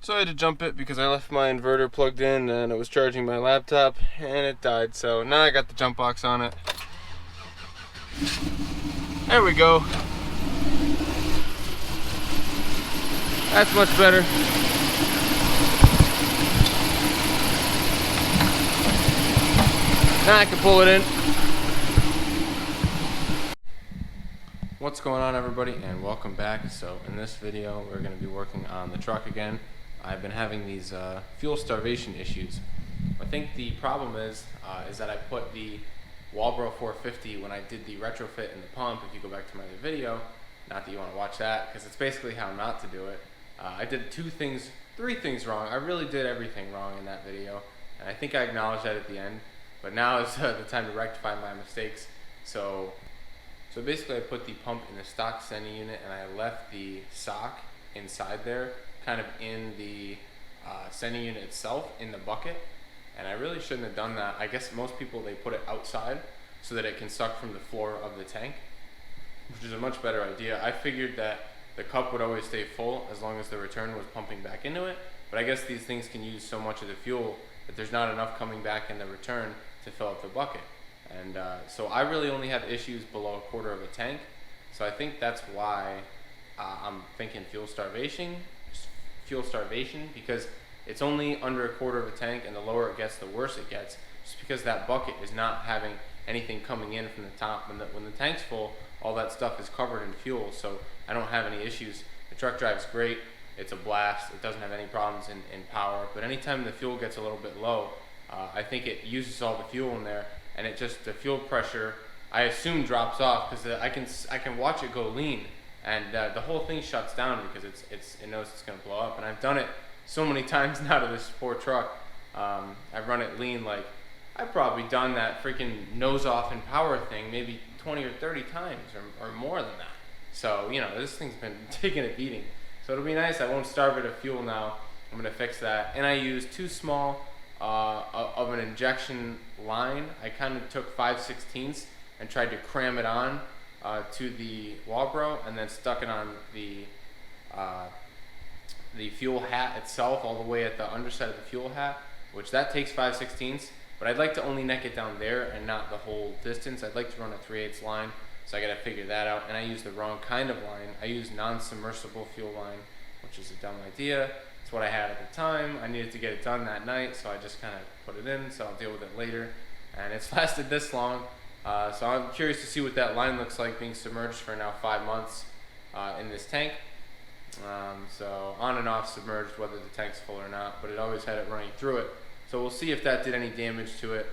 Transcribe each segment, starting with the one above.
So I had to jump it because I left my inverter plugged in and it was charging my laptop and it died. So now I got the jump box on it. There we go. That's much better. Now I can pull it in. What's going on, everybody, and welcome back. So in this video we're going to be working on the truck again. I've been having these fuel starvation issues. I think the problem is that I put the Walbro 450 when I did the retrofit in the pump. If you go back to my other video, not that you want to watch that because it's basically how not to do it. I did three things wrong. I really did everything wrong in that video, and I think I acknowledged that at the end. But now is the time to rectify my mistakes. So basically I put the pump in the stock sending unit and I left the sock inside there, kind of in the sending unit itself, in the bucket. And I really shouldn't have done that. I guess most people, they put it outside so that it can suck from the floor of the tank, which is a much better idea. I figured that the cup would always stay full as long as the return was pumping back into it. But I guess these things can use so much of the fuel that there's not enough coming back in the return to fill up the bucket. And so I really only have issues below a quarter of a tank. So I think that's why I'm thinking fuel starvation, because it's only under a quarter of a tank, and the lower it gets, the worse it gets, just because that bucket is not having anything coming in from the top. When the tank's full, all that stuff is covered in fuel, so I don't have any issues. The truck drives great, it's a blast, it doesn't have any problems in power, but anytime the fuel gets a little bit low, I think it uses all the fuel in there, and the fuel pressure, I assume, drops off, because I can watch it go lean, and the whole thing shuts down because it knows it's going to blow up. And I've done it so many times now to this poor truck. I've run it lean, like I've probably done that freaking nose off and power thing maybe 20 or 30 times or more than that. So this thing's been taking a beating. So it'll be nice. I won't starve it of fuel now. I'm going to fix that. And I used too small of an injection line. I kind of took 5/16 and tried to cram it on to the Walbro, and then stuck it on the fuel hat itself, all the way at the underside of the fuel hat, which that takes 5/16. But I'd like to only neck it down there and not the whole distance. I'd like to run a 3/8 line, so I got to figure that out. And I used the wrong kind of line. I used non-submersible fuel line, which is a dumb idea. It's what I had at the time. I needed to get it done that night, so I just kind of put it in, so I'll deal with it later. And it's lasted this long, so I'm curious to see what that line looks like being submerged for now 5 months in this tank. So on and off submerged, whether the tank's full or not, but it always had it running through it. So we'll see if that did any damage to it.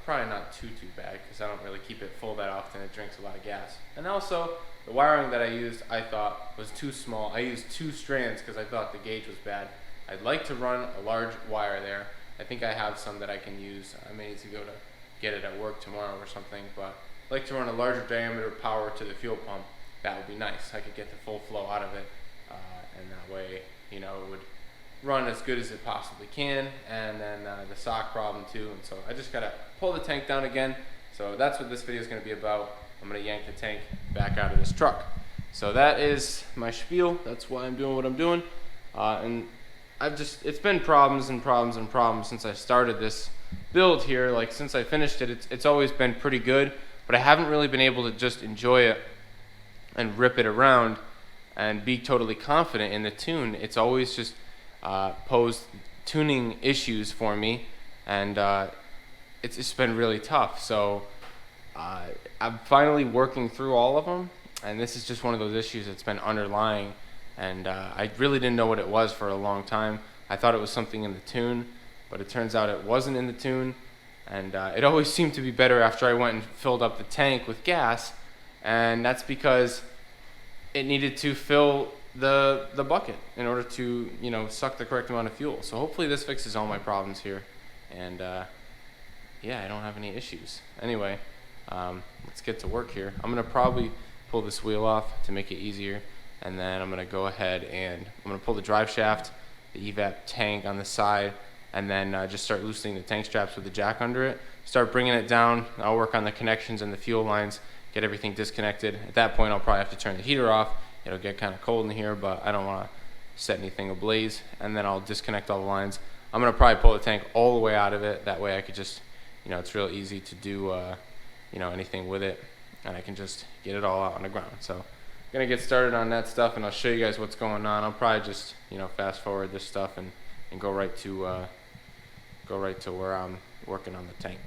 Probably not too bad, because I don't really keep it full that often. It drinks a lot of gas. And also, the wiring that I used, I thought, was too small. I used 2 strands because I thought the gauge was bad. I'd like to run a large wire there. I think I have some that I can use. I may need to go to get it at work tomorrow or something, but I'd like to run a larger diameter power to the fuel pump. That would be nice. I could get the full flow out of it, and that way, it would run as good as it possibly can. And then the sock problem too. And so I just gotta pull the tank down again. So that's what this video is going to be about. I'm going to yank the tank back out of this truck. So that is my spiel. That's why I'm doing what I'm doing. And it's been problems and problems and problems since I started this build here. Like, since I finished it, it's always been pretty good, but I haven't really been able to just enjoy it and rip it around and be totally confident in the tune. It's always just posed tuning issues for me, and it's just been really tough. So I'm finally working through all of them, and this is just one of those issues that's been underlying, and I really didn't know what it was for a long time. I thought it was something in the tune, but it turns out it wasn't in the tune, and it always seemed to be better after I went and filled up the tank with gas, and that's because it needed to fill the bucket in order to suck the correct amount of fuel. So hopefully this fixes all my problems here, and yeah, I don't have any issues. Anyway, let's get to work here. I'm gonna probably pull this wheel off to make it easier, and then I'm gonna go ahead and I'm gonna pull the drive shaft, the evap tank on the side, and then just start loosening the tank straps with the jack under it. Start bringing it down. I'll work on the connections and the fuel lines, get everything disconnected. At that point, I'll probably have to turn the heater off. It'll get kind of cold in here, but I don't want to set anything ablaze, and then I'll disconnect all the lines. I'm gonna probably pull the tank all the way out of it. That way I could just, it's real easy to do, anything with it, and I can just get it all out on the ground. So I'm gonna get started on that stuff, and I'll show you guys what's going on. I'll probably just, fast forward this stuff and go right to where I'm working on the tank.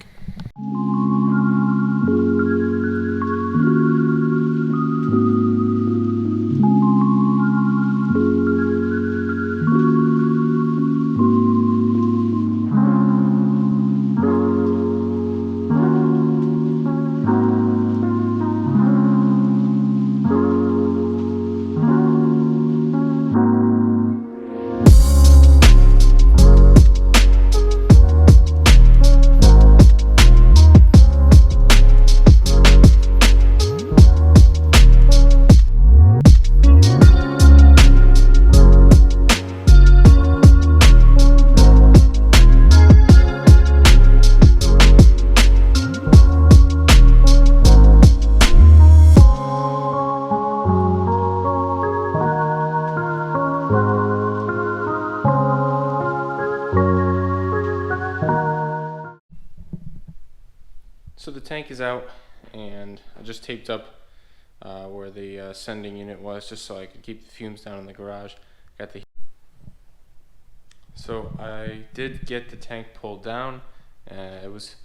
So the tank is out, and I just taped up where the sending unit was, just so I could keep the fumes down in the garage. So I did get the tank pulled down. It's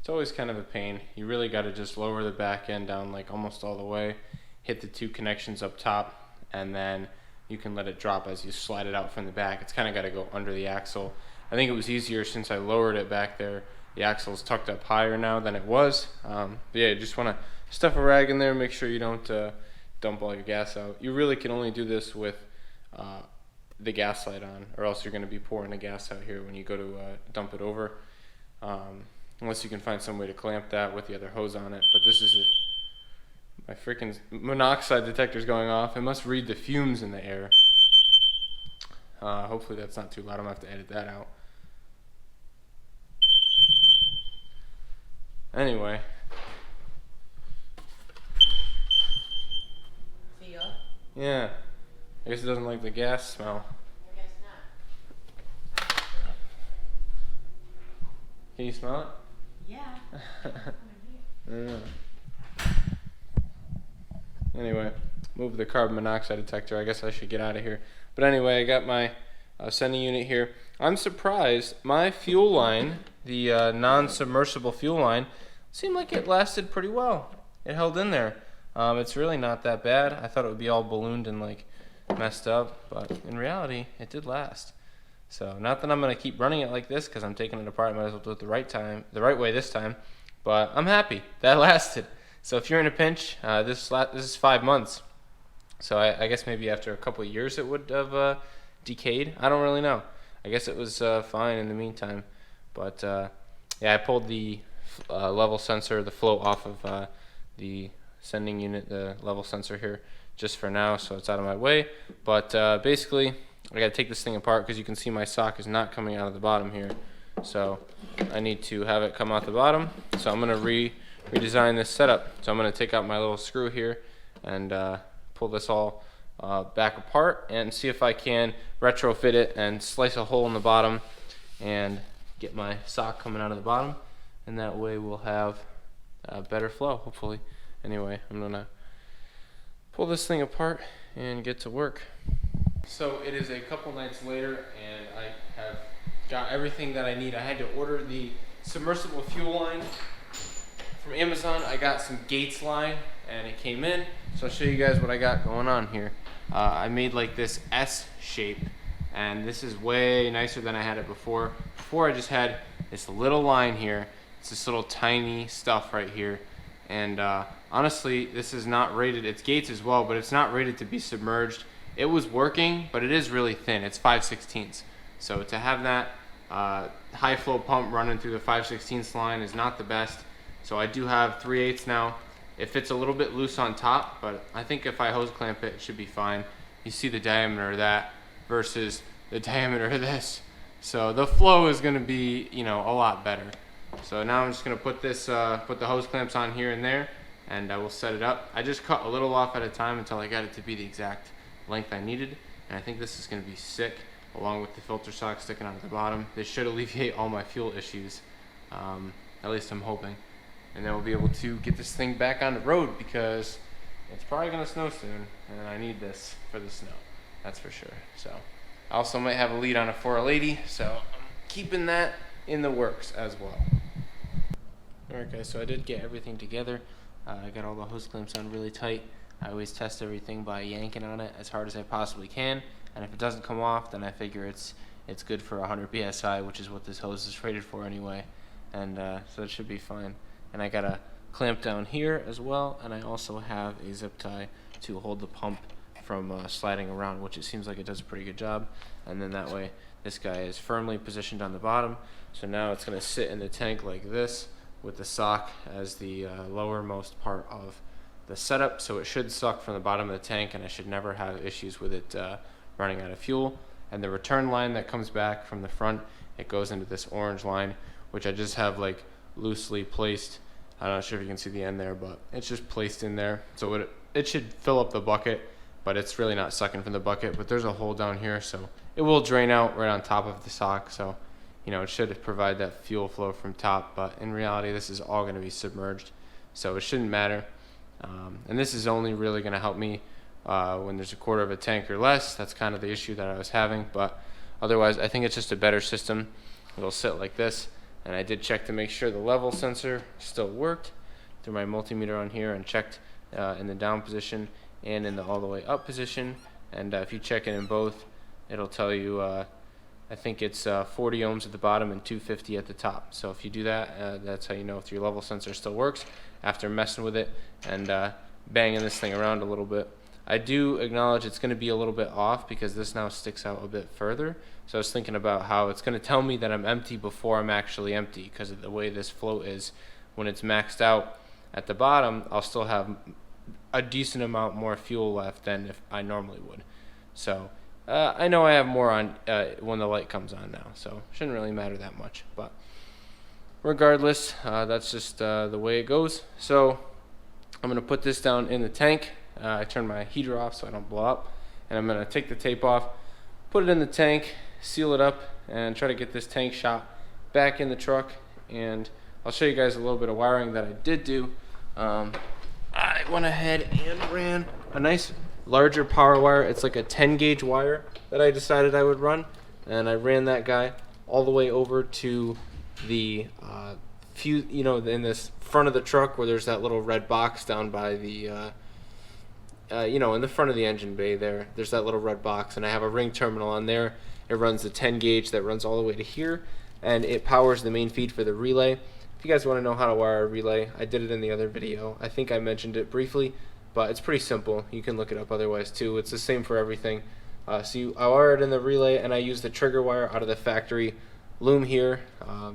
always kind of a pain. You really got to just lower the back end down like almost all the way, hit the 2 connections up top, and then you can let it drop as you slide it out from the back. It's kind of got to go under the axle. I think it was easier since I lowered it back there. The axle's tucked up higher now than it was. But yeah, you just want to stuff a rag in there, make sure you don't dump all your gas out. You really can only do this with the gas light on, or else you're going to be pouring the gas out here when you go to dump it over. Unless you can find some way to clamp that with the other hose on it. But this is my freaking monoxide detector's going off. It must read the fumes in the air. Hopefully that's not too loud. I'm going to have to edit that out. Anyway. See ya? Yeah. I guess it doesn't like the gas smell. I guess not. Can you smell it? Yeah. Yeah. Anyway, move the carbon monoxide detector. I guess I should get out of here. But anyway, I got my sending unit here. I'm surprised. My fuel line, the non-submersible fuel line, seemed like it lasted pretty well. It held in there. It's really not that bad. I thought it would be all ballooned and like messed up, but in reality, it did last. So not that I'm gonna keep running it like this because I'm taking it apart. I might as well do it the right way this time. But I'm happy that lasted. So if you're in a pinch, this is 5 months. So I guess maybe after a couple of years it would have decayed. I don't really know. I guess it was fine in the meantime. But yeah, I pulled the level sensor, the flow off of the sending unit, the level sensor here, just for now, so it's out of my way. But basically, I gotta take this thing apart because you can see my sock is not coming out of the bottom here. So I need to have it come out the bottom. So I'm gonna redesign this setup. So I'm gonna take out my little screw here and pull this all back apart and see if I can retrofit it and slice a hole in the bottom and get my sock coming out of the bottom, and that way we'll have better flow, hopefully. Anyway, I'm gonna pull this thing apart and get to work. So it is a couple nights later, and I have got everything that I need. I had to order the submersible fuel line from Amazon. I got some Gates line, and it came in. So I'll show you guys what I got going on here. I made like this S shape, and this is way nicer than I had it before. Before I just had this little line here. It's this little tiny stuff right here. And honestly, this is not rated, it's Gates as well, but it's not rated to be submerged. It was working, but it is really thin. It's 5/16. So to have that high flow pump running through the 5/16 line is not the best. So I do have 3/8 now. It fits a little bit loose on top, but I think if I hose clamp it, it should be fine. You see the diameter of that versus the diameter of this. So the flow is gonna be, a lot better. So now I'm just gonna put this, put the hose clamps on here and there, and we'll set it up. I just cut a little off at a time until I got it to be the exact length I needed, and I think this is going to be sick, along with the filter sock sticking out at the bottom. This should alleviate all my fuel issues, at least I'm hoping. And then we'll be able to get this thing back on the road, because it's probably going to snow soon, and I need this for the snow, that's for sure. So I also might have a lead on a 4L80, so I'm keeping that in the works as well. Alright guys, so I did get everything together. I got all the hose clamps on really tight. I always test everything by yanking on it as hard as I possibly can, and if it doesn't come off, then I figure it's good for 100 psi, which is what this hose is rated for anyway, and so it should be fine. And I got a clamp down here as well, and I also have a zip tie to hold the pump from sliding around, which it seems like it does a pretty good job. And then that way this guy is firmly positioned on the bottom, so now it's going to sit in the tank like this with the sock as the lowermost part of the setup, so it should suck from the bottom of the tank, and I should never have issues with it running out of fuel. And the return line that comes back from the front, it goes into this orange line, which I just have like loosely placed. I'm not sure if you can see the end there, but it's just placed in there, so it should fill up the bucket, but it's really not sucking from the bucket. But there's a hole down here, so it will drain out right on top of the sock, so you know, it should provide that fuel flow from top. But in reality, this is all going to be submerged, so it shouldn't matter. And this is only really going to help me when there's a quarter of a tank or less. That's kind of the issue that I was having, but otherwise I think it's just a better system. It'll sit like this. And I did check to make sure the level sensor still worked through my multimeter on here, and checked in the down position and in the all the way up position. And if you check it in both, it'll tell you I think it's 40 ohms at the bottom and 250 at the top. So if you do that, that's how you know if your level sensor still works after messing with it and banging this thing around a little bit. I do acknowledge it's going to be a little bit off because this now sticks out a bit further. So I was thinking about how it's going to tell me that I'm empty before I'm actually empty, because of the way this float is. When it's maxed out at the bottom, I'll still have a decent amount more fuel left than if I normally would. So I know I have more on when the light comes on now, so shouldn't really matter that much. But regardless, that's just the way it goes. So I'm going to put this down in the tank. I turn my heater off so I don't blow up, and I'm going to take the tape off, put it in the tank, seal it up, and try to get this tank shot back in the truck. And I'll show you guys a little bit of wiring that I did do. I went ahead and ran a nice larger power wire. It's like a 10 gauge wire that I decided I would run, and I ran that guy all the way over to the fuse, you know, in this front of the truck where there's that little red box down by the you know, in the front of the engine bay there's that little red box, and I have a ring terminal on there. It runs the 10 gauge that runs all the way to here, and it powers the main feed for the relay. If you guys want to know how to wire a relay, I did it in the other video. I think I mentioned it briefly, but it's pretty simple. You can look it up otherwise too. It's the same for everything. I wire it in the relay, and I use the trigger wire out of the factory loom here.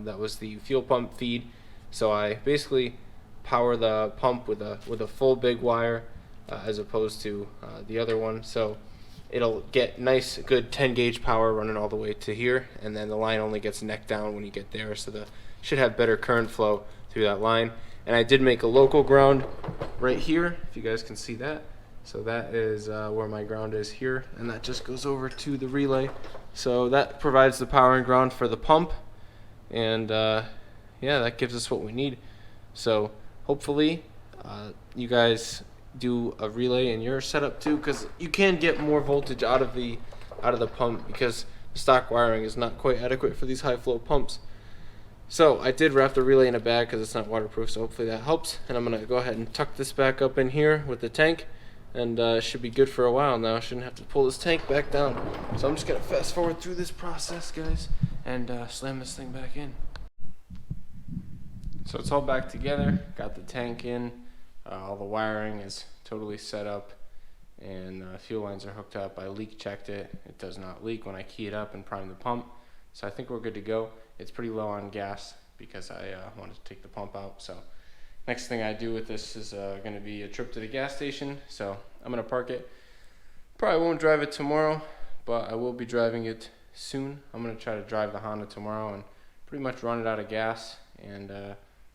That was the fuel pump feed. So I basically power the pump with a full big wire, as opposed to the other one. So it'll get nice good 10 gauge power running all the way to here, and then the line only gets neck down when you get there, so the should have better current flow through that line. And I did make a local ground right here, if you guys can see that. So that is where my ground is here, and that just goes over to the relay. So that provides the power and ground for the pump, and yeah, that gives us what we need. So hopefully you guys do a relay in your setup too, because you can get more voltage out of the pump, because the stock wiring is not quite adequate for these high flow pumps. So I did wrap the relay in a bag because it's not waterproof, so hopefully that helps. And I'm going to go ahead and tuck this back up in here with the tank, and it should be good for a while now. I shouldn't have to pull this tank back down. So I'm just going to fast forward through this process, guys, and slam this thing back in. So it's all back together, got the tank in, all the wiring is totally set up, and fuel lines are hooked up. I leak checked it. It does not leak when I key it up and prime the pump. So I think we're good to go. It's pretty low on gas because I wanted to take the pump out. So next thing I do with this is going to be a trip to the gas station. So I'm going to park it. Probably won't drive it tomorrow, but I will be driving it soon. I'm going to try to drive the Honda tomorrow and pretty much run it out of gas, and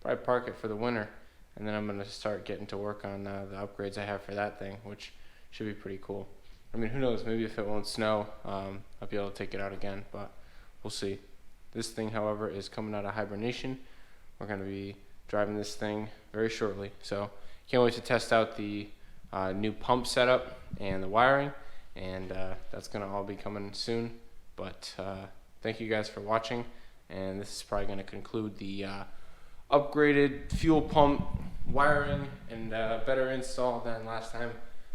probably park it for the winter. And then I'm going to start getting to work on the upgrades I have for that thing, which should be pretty cool. I mean, who knows? Maybe if it won't snow, I'll be able to take it out again, but we'll see. This thing, however, is coming out of hibernation. We're going to be driving this thing very shortly, so can't wait to test out the new pump setup and the wiring, and that's going to all be coming soon. But thank you guys for watching, and this is probably going to conclude the upgraded fuel pump wiring and better install than last time.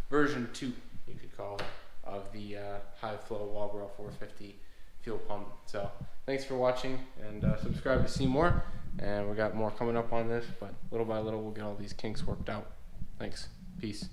Version 2, you could call it, of the high flow Walbro 450 fuel pump. So thanks for watching, and subscribe to see more. And we got more coming up on this, but little by little we'll get all these kinks worked out. Thanks. Peace.